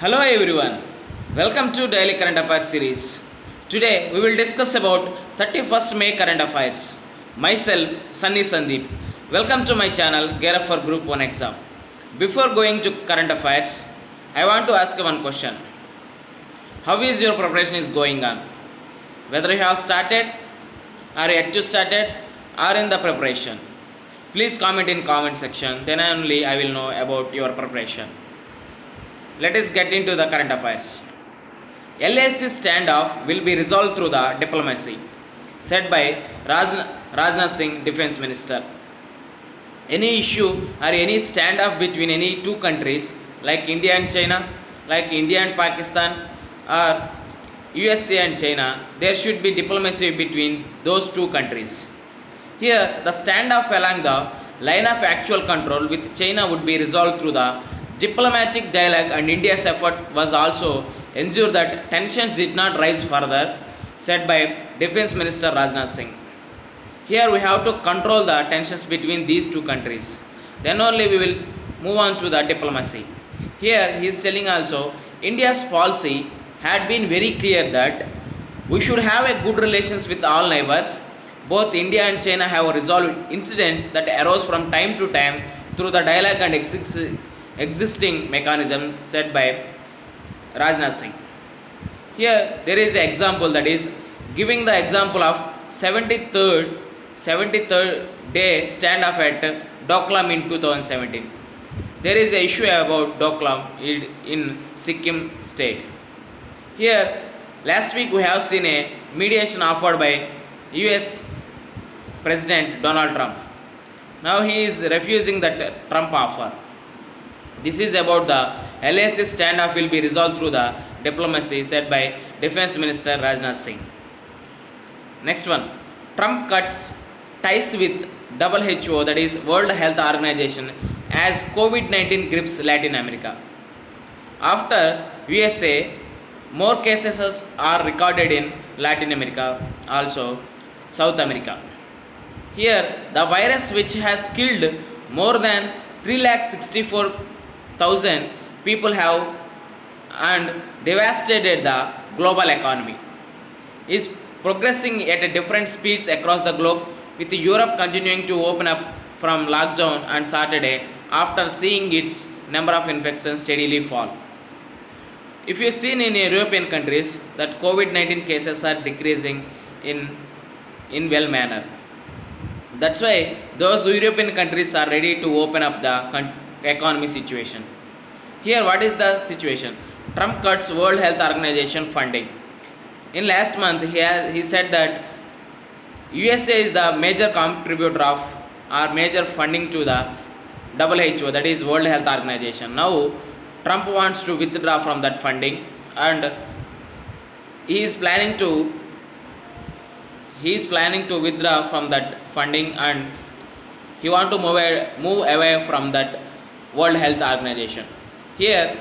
Hello everyone, welcome to Daily Current Affairs series. Today we will discuss about 31st May current affairs. Myself, Sunny Sandeep. Welcome to my channel, Gear Up for Group 1 exam. Before going to current affairs, I want to ask one question. How is your preparation is going on? Whether you have started or yet to started or in the preparation. Please comment in comment section, then only I will know about your preparation. Let us get into the current affairs. LAC standoff will be resolved through the diplomacy, said by Rajnath Singh, Defence Minister. Any issue or any standoff between any two countries like India and China, like India and Pakistan, or USA and China, there should be diplomacy between those two countries. Here, the standoff along the line of actual control with China would be resolved through the diplomatic dialogue, and India's effort was also ensure that tensions did not rise further, said by Defence Minister Rajnath Singh. Here we have to control the tensions between these two countries. Then only we will move on to the diplomacy. Here he is telling also India's policy had been very clear that we should have a good relations with all neighbors. Both India and China have resolved incidents that arose from time to time through the dialogue and existing mechanisms, said by Rajnath Singh. Here there is an example, that is giving the example of 73rd day standoff at Doklam in 2017. There is an issue about Doklam in Sikkim state. Here last week we have seen a mediation offered by US President Donald Trump. Now he is refusing that Trump offer. This is about the LAC standoff will be resolved through the diplomacy, said by Defence Minister Rajnath Singh. Next one, Trump cuts ties with WHO, that is World Health Organization, as COVID-19 grips Latin America. After USA, more cases are recorded in Latin America, also South America. Here, the virus, which has killed more than 364,000 people have and devastated the global economy, is progressing at a different speeds across the globe, with Europe continuing to open up from lockdown on Saturday after seeing its number of infections steadily fall. If you see in European countries that COVID-19 cases are decreasing in well manner. That's why those European countries are ready to open up the economy situation. Here what is the situation? Trump cuts World Health Organization funding. In last month he said that USA is the major contributor of or major funding to the WHO, that is World Health Organization. Now Trump wants to withdraw from that funding, and he is planning to withdraw from that funding, and he want to move away from that World Health Organization. Here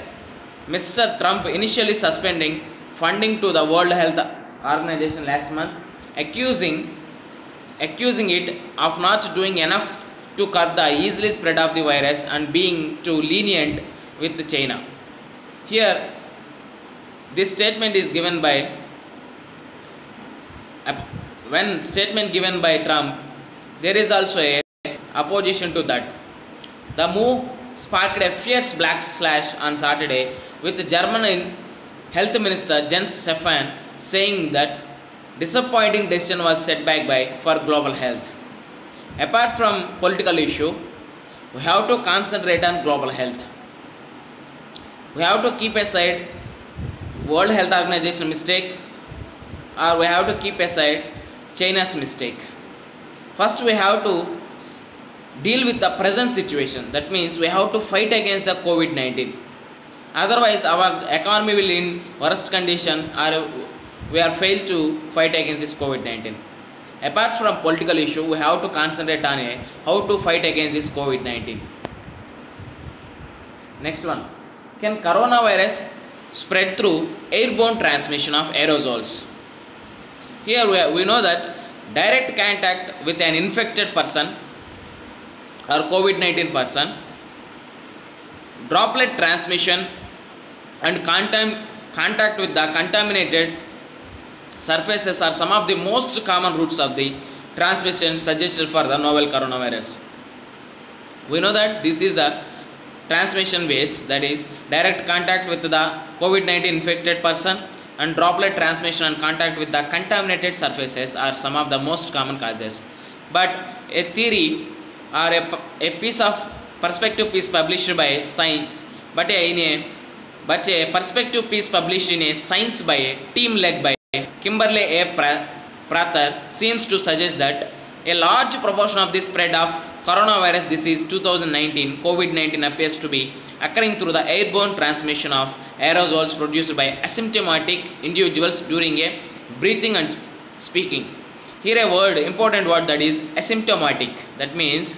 Mr. Trump initially suspending funding to the World Health Organization last month, accusing it of not doing enough to curb the easily spread of the virus and being too lenient with China. Here this statement is given by Trump, there is also a opposition to that. The move sparked a fierce backlash on Saturday, with German Health Minister Jens Spahn saying that disappointing decision was set back for global health. Apart from political issue, we have to concentrate on global health. We have to keep aside World Health Organization mistake, or we have to keep aside China's mistake. First we have to deal with the present situation. That means we have to fight against the COVID-19. Otherwise our economy will in worst condition, or we are failed to fight against this COVID-19. Apart from political issue, we have to concentrate on how to fight against this COVID-19. Next one, can coronavirus spread through airborne transmission of aerosols? Here we know that direct contact with an infected person or COVID-19 person, droplet transmission and contact with the contaminated surfaces are some of the most common routes of the transmission suggested for the novel coronavirus. We know that this is the transmission ways, that is direct contact with the COVID-19 infected person, and droplet transmission and contact with the contaminated surfaces are some of the most common causes. But a theory or a piece of perspective piece published by Science, but a perspective piece published in a Science by a team led by Kimberly A. Prather seems to suggest that a large proportion of the spread of coronavirus disease 2019 COVID-19 appears to be occurring through the airborne transmission of aerosols produced by asymptomatic individuals during a breathing and speaking. Here a important word, that is asymptomatic. That means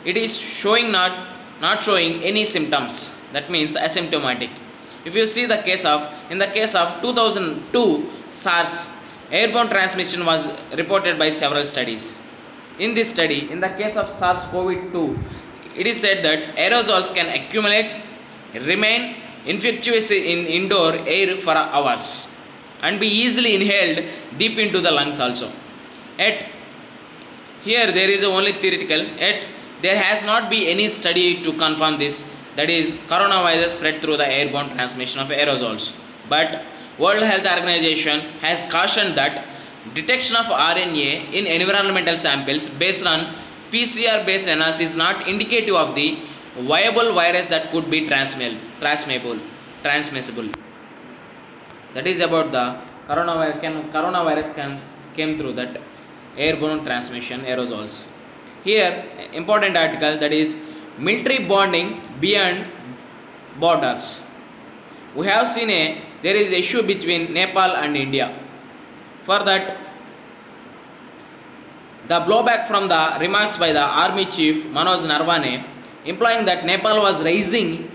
it is showing not showing any symptoms. That means asymptomatic. If you see in the case of 2002 SARS, airborne transmission was reported by several studies. In this study, in the case of SARS-CoV-2, it is said that aerosols can accumulate, remain infectious in indoor air for hours, and be easily inhaled deep into the lungs also. Yet, here there is only theoretical, yet there has not been any study to confirm this, that is coronavirus spread through the airborne transmission of aerosols. But World Health Organization has cautioned that detection of RNA in environmental samples based on PCR based analysis is not indicative of the viable virus that could be transmissible. That is about the coronavirus came through that airborne transmission aerosols. Here important article, that is military bonding beyond borders. We have seen there is issue between Nepal and India. For that, the blowback from the remarks by the Army Chief Manoj Narwane, implying that Nepal was raising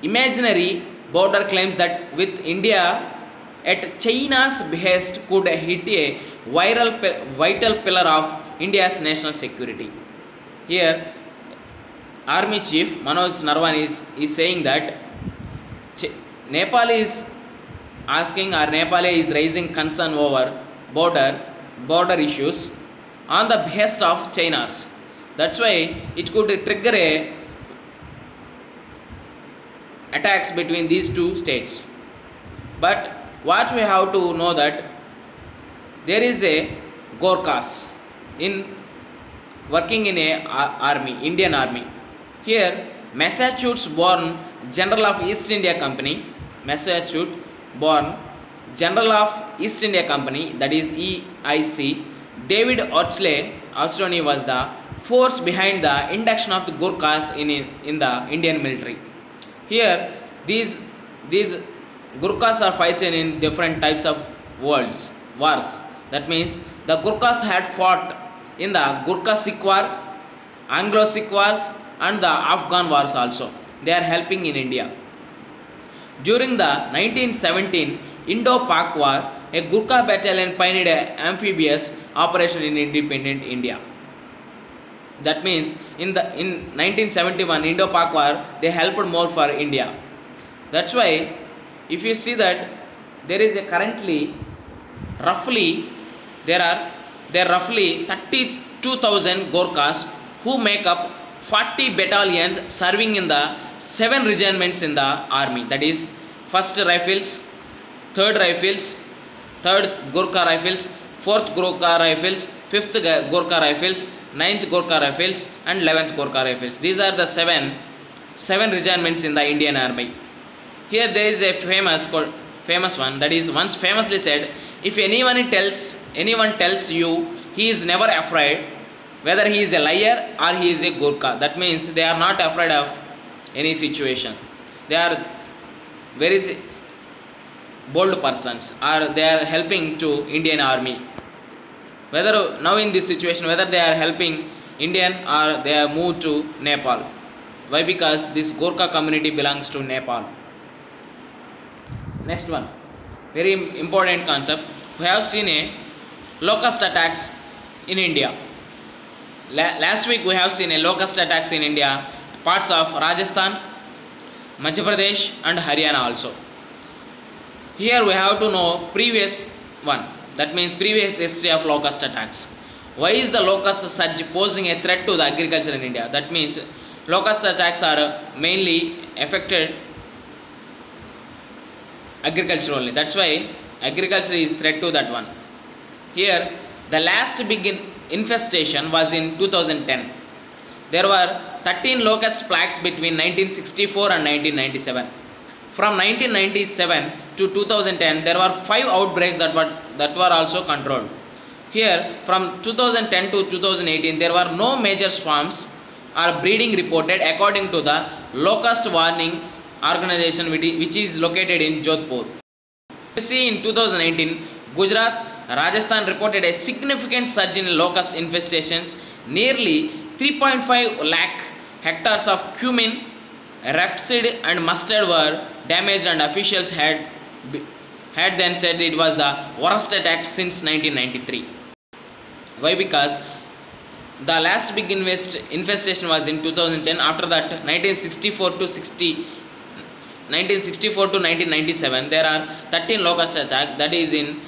imaginary border claims that with India at China's behest could hit a vital pillar of India's national security. Here, Army Chief Manoj Narwane is saying that Nepal is asking, or Nepal is raising concern over border issues on the behest of China's. That's why it could trigger a attacks between these two states. But what we have to know, that there is a Gorkhas in working in a army, Indian army. Here Massachusetts born General of East India Company, Massachusetts born General of East India Company, that is EIC, David Archley was the force behind the induction of the Gurkhas in the Indian military. Here these Gurkhas are fighting in different types of wars. That means the Gurkhas had fought in the Gurkha-Sikh War, Anglo-Sikh Wars, and the Afghan Wars also. They are helping in India. During the 1917 Indo-Pak War, a Gurkha battalion pioneered an amphibious operation in independent India. That means in 1971 Indo-Pak War, they helped more for India. That's why if you see that there is a currently roughly there are roughly 32,000 Gorkhas who make up 40 battalions serving in the 7 regiments in the army, that is 1st Rifles, 3rd Rifles, 3rd Gorkha Rifles, 4th Gorkha Rifles, 5th Gorkha Rifles, 9th Gorkha Rifles, and 11th Gorkha Rifles. These are the seven regiments in the Indian army. Here there is a famous one, that is once famously said, if anyone tells you he is never afraid, whether he is a liar or he is a Gurkha. That means they are not afraid of any situation. They are very bold persons, or they are helping to Indian army. Whether now in this situation, whether they are helping Indian or they are moved to Nepal. Why? Because this Gorkha community belongs to Nepal. Next one, very important concept. We have seen a locust attacks in India. Last week we have seen a locust attacks in India, parts of Rajasthan, Madhya Pradesh and Haryana also. Here we have to know previous one, that means previous history of locust attacks. Why is the locust surge posing a threat to the agriculture in India? That means locust attacks are mainly affected agriculture only. That's why agriculture is threat to that one. Here the last big infestation was in 2010. There were 13 locust plagues between 1964 and 1997. From 1997 to 2010, there were 5 outbreaks that were also controlled. Here, from 2010 to 2018, there were no major swarms or breeding reported according to the Locust Warning Organization, which is located in Jodhpur. You see, in 2019, Gujarat, Rajasthan reported a significant surge in locust infestations. Nearly 3.5 lakh hectares of cumin, rapeseed and mustard were damaged, and officials had then said it was the worst attack since 1993. Why? Because the last big infestation was in 2010. After that, 1964 to 1997, there are 13 locust attacks. That is in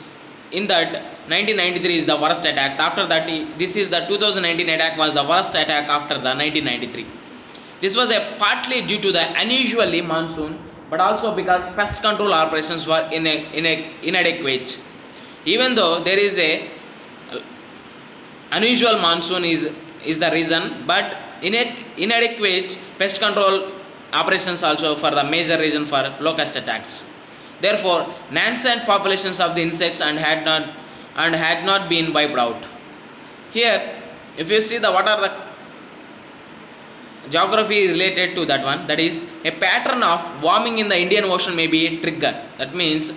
that 1993 is the worst attack. After that, this is the 2019 attack was the worst attack after the 1993. This was partly due to the unusually monsoon, but also because pest control operations were inadequate. Even though there is a unusual monsoon is the reason, but inadequate pest control operations also for the major reason for locust attacks. Therefore, nascent populations of the insects had not been wiped out. Here, if you see what are the geography related to that one, that is a pattern of warming in the Indian Ocean may be a trigger. That means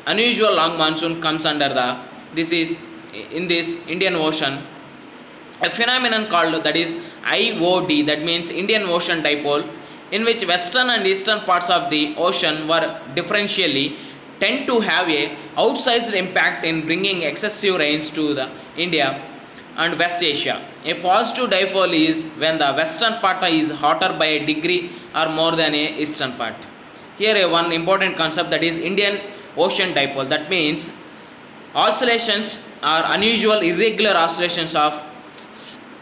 unusual long monsoon comes under this is in this Indian Ocean, a phenomenon called that is IOD, that means Indian Ocean Dipole, in which western and eastern parts of the ocean were differentially tend to have a outsized impact in bringing excessive rains to the India and West Asia. A positive dipole is when the western part is hotter by a degree or more than a eastern part. Here one important concept, that is Indian Ocean Dipole. That means oscillations or unusual irregular oscillations of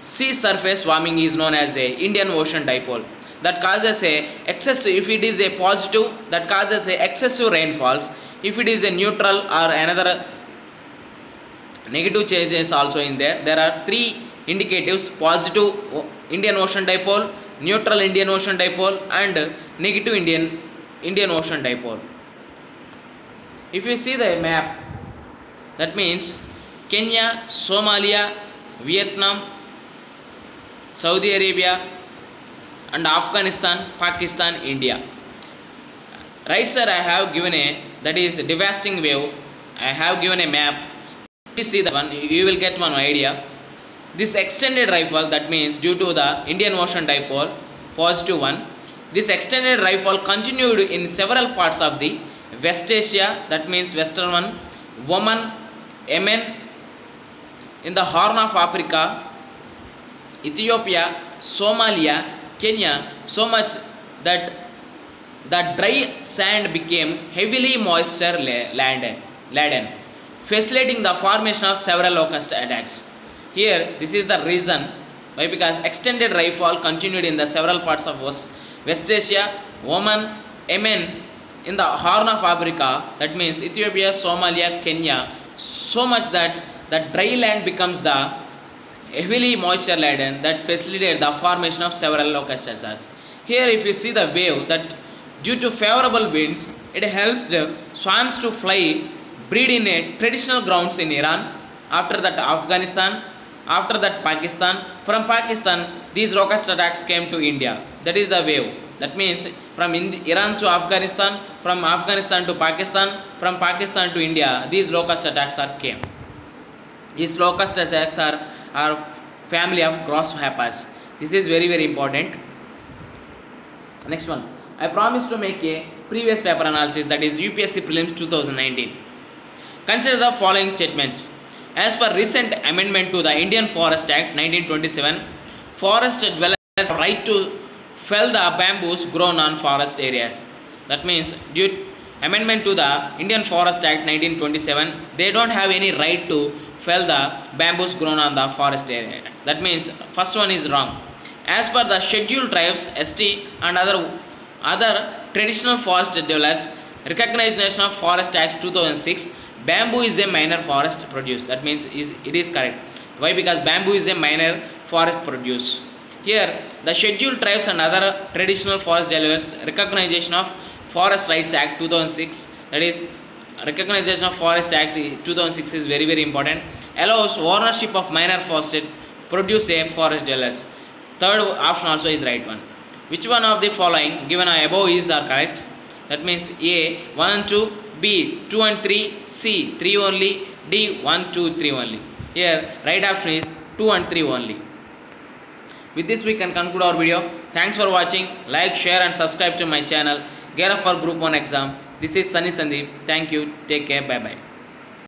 sea surface warming is known as a Indian Ocean Dipole. That causes a excessive, if it is a positive, that causes a excessive rainfalls. If it is a neutral or another negative changes also in there. There are 3 indicatives: positive Indian Ocean Dipole, neutral Indian Ocean Dipole, and negative Indian Ocean Dipole. If you see the map, that means Kenya, Somalia, Vietnam, Saudi Arabia, and Afghanistan, Pakistan, India. Right sir, I have given that is devastating wave. I have given a map. Please see that one, you will get one idea. This extended rainfall, that means due to the Indian Ocean Dipole, positive one, this extended rainfall continued in several parts of the West Asia, that means western one, Oman, Yemen, in the Horn of Africa, Ethiopia, Somalia, Kenya, so much that the dry sand became heavily moisture laden, facilitating the formation of several locust attacks. Here, this is the reason why, because extended rainfall continued in the several parts of West Asia, Oman, Yemen, in the Horn of Africa, that means Ethiopia, Somalia, Kenya, so much that the dry land becomes the heavily moisture laden, that facilitated the formation of several locust attacks. Here if you see the wave, that due to favorable winds, it helped swans to fly, breed in a traditional grounds in Iran, after that Afghanistan, after that Pakistan. From Pakistan, these locust attacks came to India. That is the wave. That means from Iran to Afghanistan, from Afghanistan to Pakistan, from Pakistan to India, these locust attacks came. These locust attacks are family of grasshoppers. This is very, very important. Next one, I promised to make a previous paper analysis, that is UPSC Prelims 2019. Consider the following statements. As per recent amendment to the Indian Forest Act 1927, forest dwellers have right to fell the bamboos grown on forest areas. That means amendment to the Indian Forest Act 1927, they don't have any right to fell the bamboos grown on the forest area. That means first one is wrong. As per the scheduled tribes, ST and other traditional forest dwellers, recognized National Forest Act 2006, bamboo is a minor forest produce. That means it is correct. Why? Because bamboo is a minor forest produce. Here the scheduled tribes and other traditional forest dwellers, recognition of Forest Rights Act 2006, that is recognition of Forest Act 2006 is very important, allows ownership of minor forest produce a forest dwellers. Third option also is right one. Which one of the following given above is are correct? That means A 1 and 2, B 2 and 3, C 3 only, D 1, 2, 3 only. Here right option is 2 and 3 only. With this we can conclude our video. Thanks for watching. Like, share and subscribe to my channel. Gear up for Group 1 exam. This is Sunny Sandeep. Thank you. Take care. Bye bye.